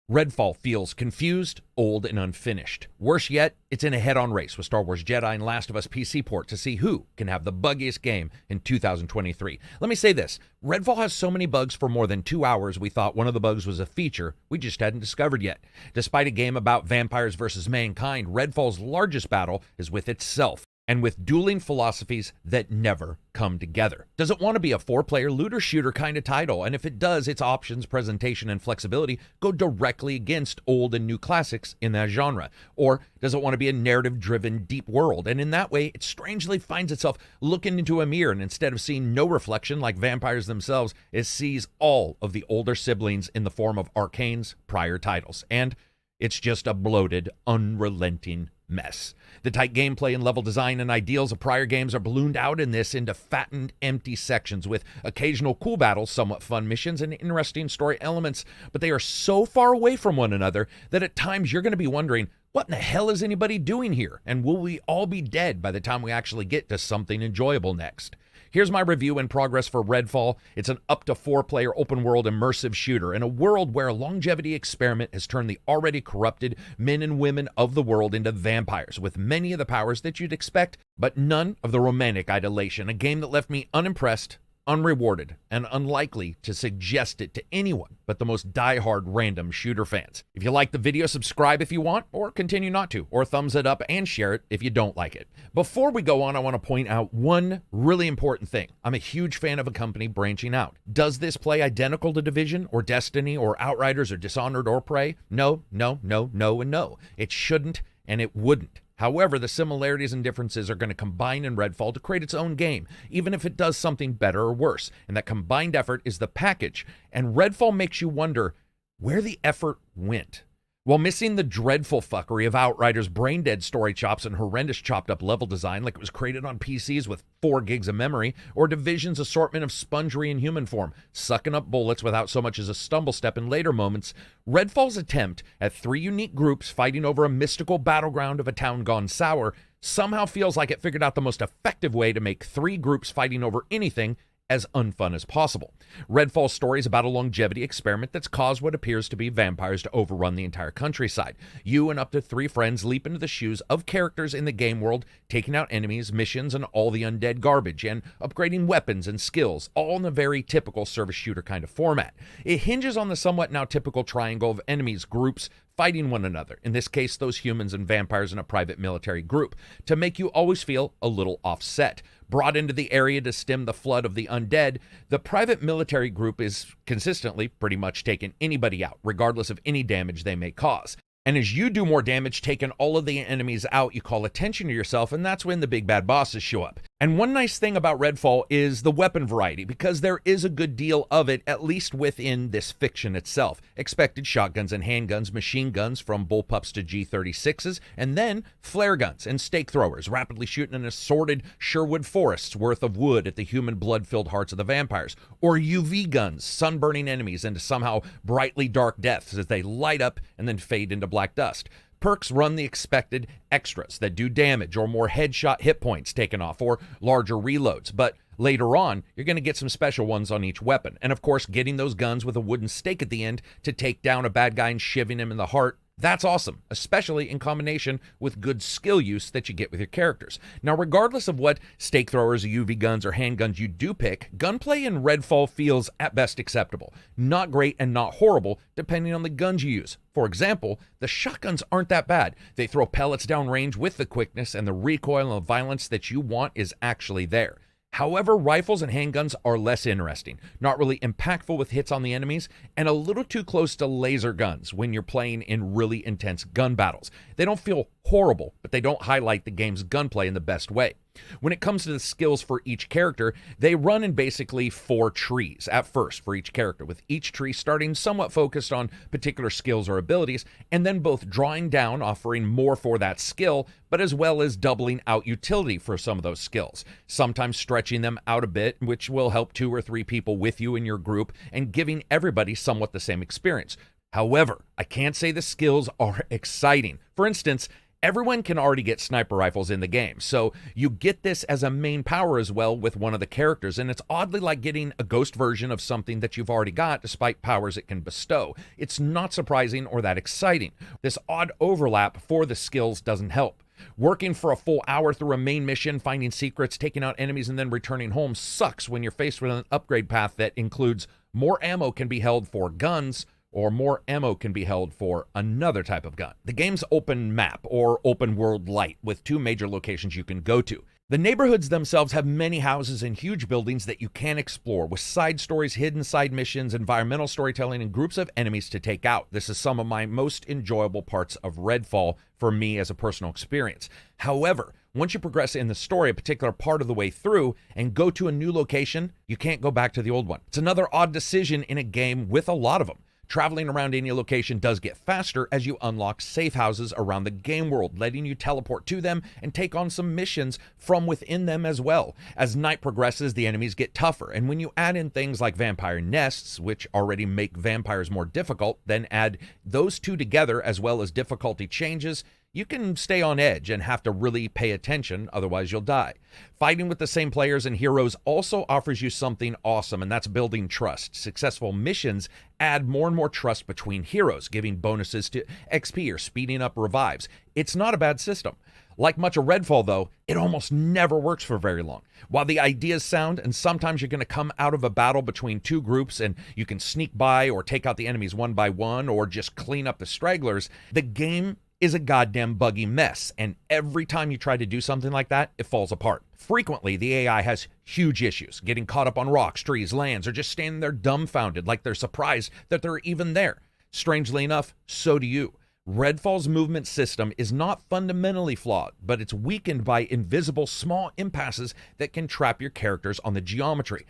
Redfall feels confused, old, and unfinished. Worse yet, it's in a head-on race with Star Wars Jedi and Last of Us PC port to see who can have the buggiest game in 2023. Let me say this, Redfall has so many bugs for more than 2 hours we thought one of the bugs was a feature we just hadn't discovered yet. Despite a game about vampires versus mankind, Redfall's largest battle is with itself, and with dueling philosophies that never come together. Does it want to be a 4-player looter shooter kind of title? And if it does, its options, presentation, and flexibility go directly against old and new classics in that genre. Or does it want to be a narrative-driven deep world? And in that way, it strangely finds itself looking into a mirror, and instead of seeing no reflection like vampires themselves, it sees all of the older siblings in the form of Arcane's prior titles. And it's just a bloated, unrelenting mess. The tight gameplay and level design and ideals of prior games are ballooned out in this into fattened, empty sections with occasional cool battles, somewhat fun missions, and interesting story elements, but they are so far away from one another that at times you're going to be wondering, what in the hell is anybody doing here? And will we all be dead by the time we actually get to something enjoyable next? Here's my review in progress for Redfall. It's an up to 4-player open world immersive shooter in a world where a longevity experiment has turned the already corrupted men and women of the world into vampires with many of the powers that you'd expect, but none of the romantic idolation. A game that left me unimpressed, unrewarded, and unlikely to suggest it to anyone but the most diehard random shooter fans. If you like the video, subscribe if you want, or continue not to, or thumbs it up and share it if you don't like it. Before we go on, I want to point out one really important thing. I'm a huge fan of a company branching out. Does this play identical to Division or Destiny or Outriders or Dishonored or Prey? No, no, no, no, and no. It shouldn't and it wouldn't. However, the similarities and differences are going to combine in Redfall to create its own game, even if it does something better or worse. And that combined effort is the package. And Redfall makes you wonder where the effort went. While missing the dreadful fuckery of Outriders' brain-dead story chops and horrendous chopped-up level design like it was created on PCs with 4 gigs of memory, or Division's assortment of spongery in human form, sucking up bullets without so much as a stumble step in later moments, Redfall's attempt at 3 unique groups fighting over a mystical battleground of a town gone sour somehow feels like it figured out the most effective way to make 3 groups fighting over anything as unfun as possible. Redfall's story is about a longevity experiment that's caused what appears to be vampires to overrun the entire countryside. You and up to 3 friends leap into the shoes of characters in the game world, taking out enemies, missions, and all the undead garbage, and upgrading weapons and skills, all in a very typical service shooter kind of format. It hinges on the somewhat now typical triangle of enemies, groups, fighting one another, in this case those humans and vampires in a private military group, to make you always feel a little offset. Brought into the area to stem the flood of the undead, the private military group is consistently pretty much taking anybody out, regardless of any damage they may cause. And as you do more damage, taking all of the enemies out, you call attention to yourself, and that's when the big bad bosses show up. And one nice thing about Redfall is the weapon variety, because there is a good deal of it, at least within this fiction itself. Expected shotguns and handguns, machine guns from bullpups to G36s, and then flare guns and stake throwers, rapidly shooting an assorted Sherwood forests worth of wood at the human blood-filled hearts of the vampires. Or UV guns, sunburning enemies into somehow brightly dark deaths as they light up and then fade into black dust. Perks run the expected extras that do damage or more headshot hit points taken off or larger reloads, but later on, you're going to get some special ones on each weapon. And of course, getting those guns with a wooden stake at the end to take down a bad guy and shivving him in the heart, that's awesome, especially in combination with good skill use that you get with your characters. Now, regardless of what stake throwers, UV guns, or handguns you do pick, gunplay in Redfall feels at best acceptable. Not great and not horrible, depending on the guns you use. For example, the shotguns aren't that bad. They throw pellets down range with the quickness, and the recoil and the violence that you want is actually there. However, rifles and handguns are less interesting, not really impactful with hits on the enemies, and a little too close to laser guns when you're playing in really intense gun battles. They don't feel horrible, but they don't highlight the game's gunplay in the best way. When it comes to the skills for each character, they run in basically 4 trees at first for each character, with each tree starting somewhat focused on particular skills or abilities, and then both drawing down, offering more for that skill, but as well as doubling out utility for some of those skills, sometimes stretching them out a bit, which will help 2 or 3 people with you in your group and giving everybody somewhat the same experience. However, I can't say the skills are exciting. For instance, Everyone can already get sniper rifles in the game, so you get this as a main power as well with one of the characters, and it's oddly like getting a ghost version of something that you've already got despite powers it can bestow. It's not surprising or that exciting. This odd overlap for the skills doesn't help. Working for a full hour through a main mission, finding secrets, taking out enemies, and then returning home sucks when you're faced with an upgrade path that includes more ammo can be held for guns, or more ammo can be held for another type of gun. The game's open map, or open world light, with 2 major locations you can go to. The neighborhoods themselves have many houses and huge buildings that you can explore, with side stories, hidden side missions, environmental storytelling, and groups of enemies to take out. This is some of my most enjoyable parts of Redfall for me as a personal experience. However, once you progress in the story a particular part of the way through and go to a new location, you can't go back to the old one. It's another odd decision in a game with a lot of them. Traveling around any location does get faster as you unlock safe houses around the game world, letting you teleport to them and take on some missions from within them as well. As night progresses, the enemies get tougher, and when you add in things like vampire nests, which already make vampires more difficult, then add those 2 together as well as difficulty changes, you can stay on edge and have to really pay attention, otherwise you'll die. Fighting with the same players and heroes also offers you something awesome, and that's building trust. Successful missions add more and more trust between heroes, giving bonuses to XP or speeding up revives. It's not a bad system. Like much of Redfall, though, it almost never works for very long. While the ideas sound, and sometimes you're going to come out of a battle between 2 groups and you can sneak by or take out the enemies one by one or just clean up the stragglers, the game is a goddamn buggy mess, and every time you try to do something like that, it falls apart. Frequently, the AI has huge issues, getting caught up on rocks, trees, lands, or just standing there dumbfounded like they're surprised that they're even there. Strangely enough, so do you. Redfall's movement system is not fundamentally flawed, but it's weakened by invisible small impasses that can trap your characters on the geometry.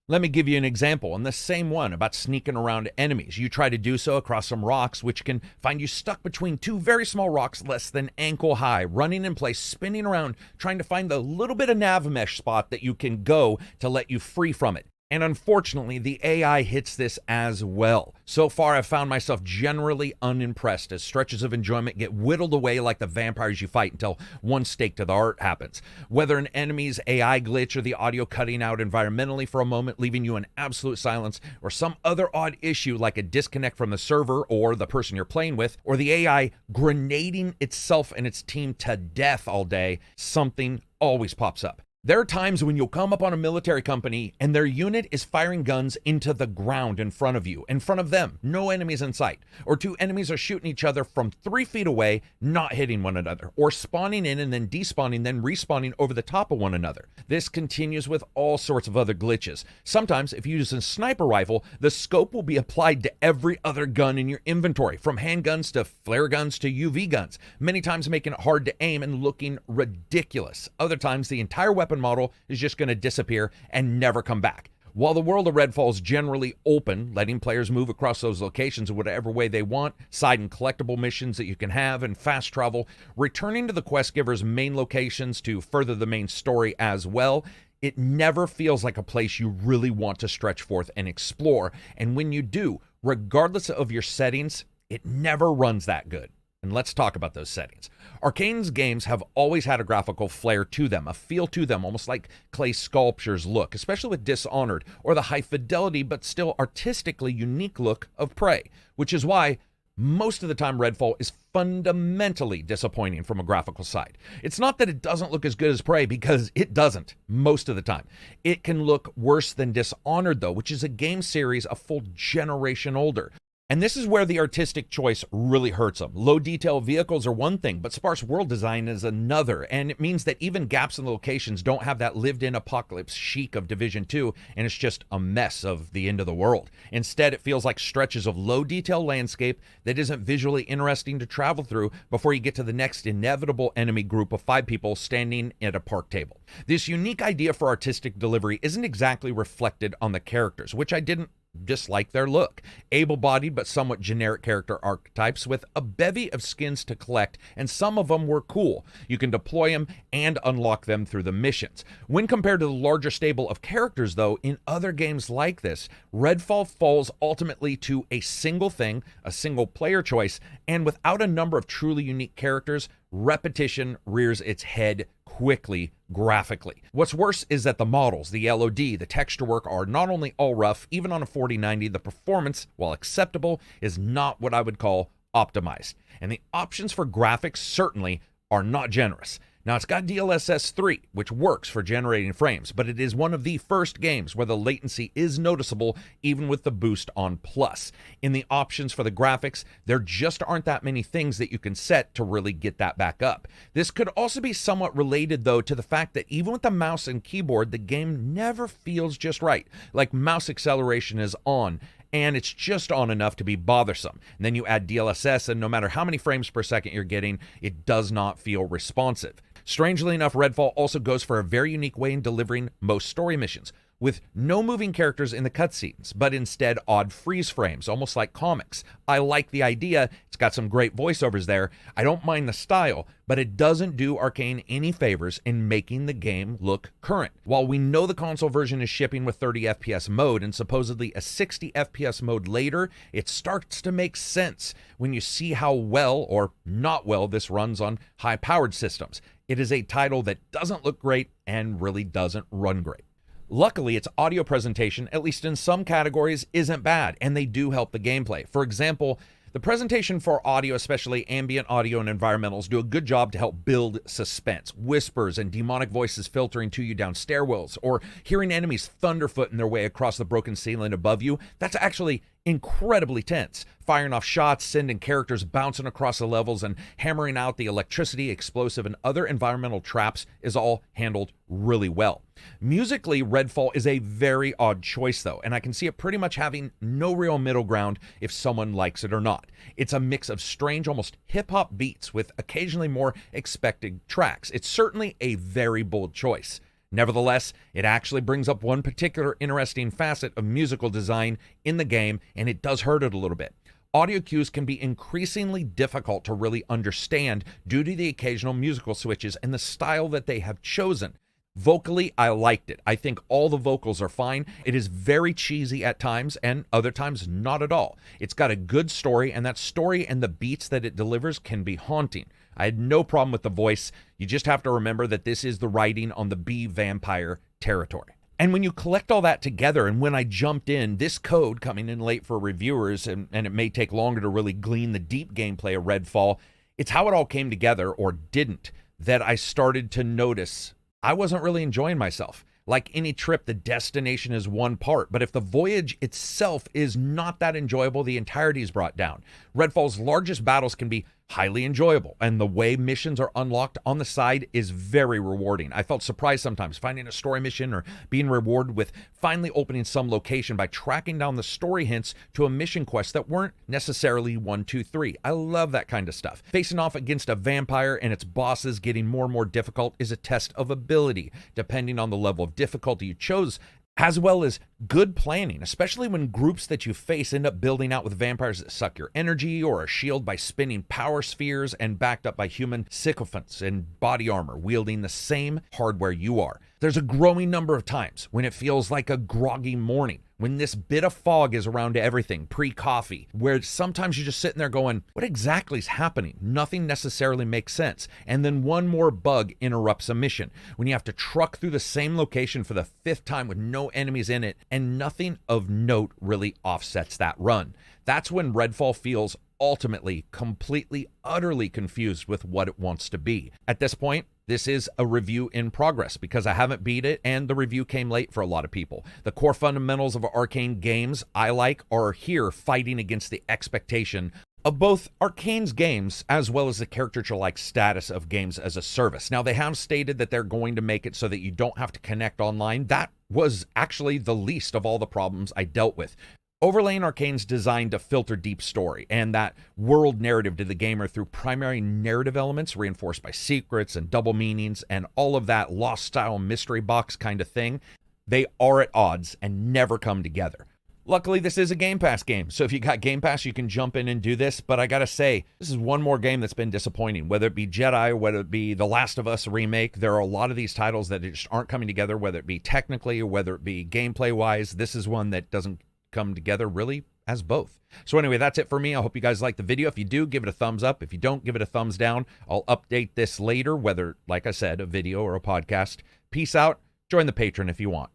Let me give you an example, and the same one about sneaking around enemies. You try to do so across some rocks, which can find you stuck between 2 very small rocks less than ankle high, running in place, spinning around, trying to find the little bit of nav mesh spot that you can go to let you free from it. And unfortunately, the AI hits this as well. So far, I've found myself generally unimpressed as stretches of enjoyment get whittled away like the vampires you fight until one stake to the heart happens. Whether an enemy's AI glitch or the audio cutting out environmentally for a moment, leaving you in absolute silence, or some other odd issue like a disconnect from the server or the person you're playing with, or the AI grenading itself and its team to death all day, something always pops up. There are times when you'll come up on a military company and their unit is firing guns into the ground in front of you, in front of them, no enemies in sight. Or 2 enemies are shooting each other from 3 feet away, not hitting one another. Or spawning in and then despawning, then respawning over the top of one another. This continues with all sorts of other glitches. Sometimes, if you use a sniper rifle, the scope will be applied to every other gun in your inventory, from handguns to flare guns to UV guns, many times making it hard to aim and looking ridiculous. Other times, the entire weapon model is just going to disappear and never come back. While the world of Redfall is generally open, letting players move across those locations in whatever way they want, side and collectible missions that you can have, and fast travel, returning to the quest giver's main locations to further the main story as well, it never feels like a place you really want to stretch forth and explore. And when you do, regardless of your settings, it never runs that good. And let's talk about those settings. Arcane's games have always had a graphical flair to them, a feel to them, almost like clay sculptures look, especially with Dishonored, or the high fidelity but still artistically unique look of Prey, which is why most of the time Redfall is fundamentally disappointing from a graphical side. It's not that it doesn't look as good as Prey, because it doesn't most of the time. It can look worse than Dishonored, though, which is a game series a full generation older. And this is where the artistic choice really hurts them. Low detail vehicles are one thing, but sparse world design is another. And it means that even gaps in the locations don't have that lived-in apocalypse chic of Division 2, and it's just a mess of the end of the world. Instead, it feels like stretches of low detail landscape that isn't visually interesting to travel through before you get to the next inevitable enemy group of 5 people standing at a park table. This unique idea for artistic delivery isn't exactly reflected on the characters, which I didn't dislike their look. Able-bodied but somewhat generic character archetypes with a bevy of skins to collect, and some of them were cool. You can deploy them and unlock them through the missions. When compared to the larger stable of characters, though, in other games like this, Redfall falls ultimately to a single thing, a single player choice, and without a number of truly unique characters, repetition rears its head quickly graphically. What's worse is that the models, the LOD, the texture work are not only all rough, even on a 4090, the performance, while acceptable, is not what I would call optimized. And the options for graphics certainly are not generous. Now, it's got DLSS 3, which works for generating frames, but it is one of the first games where the latency is noticeable even with the boost on plus. In the options for the graphics, there just aren't that many things that you can set to really get that back up. This could also be somewhat related, though, to the fact that even with the mouse and keyboard, the game never feels just right. Like mouse acceleration is on, and it's just on enough to be bothersome. And then you add DLSS, and no matter how many frames per second you're getting, it does not feel responsive. Strangely enough, Redfall also goes for a very unique way in delivering most story missions, with no moving characters in the cutscenes, but instead odd freeze frames, almost like comics. I like the idea. It's got some great voiceovers there. I don't mind the style, but it doesn't do Arcane any favors in making the game look current. While we know the console version is shipping with 30 FPS mode and supposedly a 60 FPS mode later, it starts to make sense when you see how well or not well this runs on high-powered systems. It is a title that doesn't look great and really doesn't run great. Luckily, its audio presentation, at least in some categories, isn't bad, and they do help the gameplay. For example, the presentation for audio, especially ambient audio and environmentals, do a good job to help build suspense. Whispers and demonic voices filtering to you down stairwells, or hearing enemies thunderfooting their way across the broken ceiling above you, that's actually incredibly tense. Firing off shots, sending characters bouncing across the levels, and hammering out the electricity, explosive, and other environmental traps is all handled really well. Musically, Redfall is a very odd choice, though, and I can see it pretty much having no real middle ground if someone likes it or not. It's a mix of strange, almost hip-hop beats with occasionally more expected tracks. It's certainly a very bold choice. Nevertheless, it actually brings up one particular interesting facet of musical design in the game, and it does hurt it a little bit. Audio cues can be increasingly difficult to really understand due to the occasional musical switches and the style that they have chosen. Vocally, I liked it. I think all the vocals are fine. It is very cheesy at times, and other times not at all. It's got a good story, and that story and the beats that it delivers can be haunting. I had no problem with the voice. You just have to remember that this is the writing on the bee vampire territory. And when you collect all that together, and when I jumped in, this code coming in late for reviewers, and it may take longer to really glean the deep gameplay of Redfall, it's how it all came together, or didn't, that I started to notice I wasn't really enjoying myself. Like any trip, the destination is one part, but if the voyage itself is not that enjoyable, the entirety is brought down. Redfall's largest battles can be highly enjoyable, and the way missions are unlocked on the side is very rewarding. I felt surprised sometimes finding a story mission or being rewarded with finally opening some location by tracking down the story hints to a mission quest that weren't necessarily 1, 2, 3. I love that kind of stuff. Facing off against a vampire and its bosses getting more and more difficult is a test of ability, depending on the level of difficulty you chose, as well as good planning, especially when groups that you face end up building out with vampires that suck your energy, or a shield by spinning power spheres, and backed up by human sycophants in body armor wielding the same hardware you are. There's a growing number of times when it feels like a groggy morning, when this bit of fog is around everything, pre-coffee, where sometimes you're just sitting there going, what exactly is happening? Nothing necessarily makes sense. And then one more bug interrupts a mission, when you have to truck through the same location for the 5th time with no enemies in it, and nothing of note really offsets that run. That's when Redfall feels ultimately, completely, utterly confused with what it wants to be. At this point, this is a review in progress because I haven't beat it, and the review came late for a lot of people. The core fundamentals of Arcane games I like are here fighting against the expectation of both Arcane's games as well as the caricature-like status of games as a service. Now, they have stated that they're going to make it so that you don't have to connect online. That was actually the least of all the problems I dealt with. Overlaying Arcane's design to filter deep story and that world narrative to the gamer through primary narrative elements reinforced by secrets and double meanings and all of that lost style mystery box kind of thing, they are at odds and never come together. Luckily, this is a Game Pass game, so if you got Game Pass, you can jump in and do this, but I gotta say, this is one more game that's been disappointing, whether it be Jedi, or whether it be The Last of Us remake. There are a lot of these titles that just aren't coming together, whether it be technically or whether it be gameplay-wise. This is one that doesn't come together really as both. So anyway, that's it for me. I hope you guys like the video. If you do, give it a thumbs up. If you don't, give it a thumbs down. I'll update this later, whether, like I said, a video or a podcast. Peace out. Join the Patreon if you want.